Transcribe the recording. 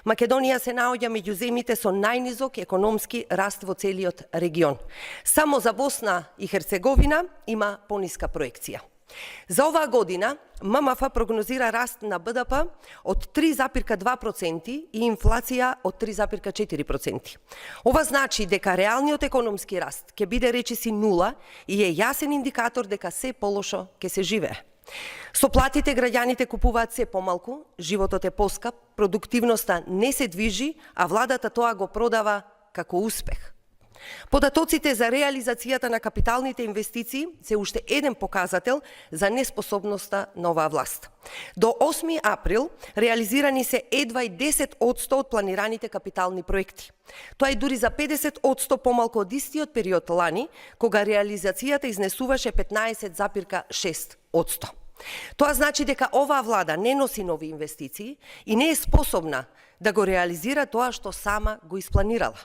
Македонија се наоѓа меѓу земјите со најнизок економски раст во целиот регион. Само за Босна и Херцеговина има пониска проекција. За оваа година ММФ прогнозира раст на БДП од 3,2% и инфлација од 3,4%. Ова значи дека реалниот економски раст ќе биде речиси нула и е јасен индикатор дека се полошо ќе се живее. Со платите граѓаните купуваат се помалку, животот е поскап, продуктивноста не се движи, а владата тоа го продава како успех. Податоците за реализацијата на капиталните инвестиции се уште еден показател за неспособноста на оваа власт. До 8 април реализирани се едва и 10% од планираните капитални проекти. Тоа е дури за 50% помалку од истиот период лани, кога реализацијата изнесуваше 15,6%. Тоа значи дека оваа влада не носи нови инвестиции и не е способна да го реализира тоа што сама го испланирала.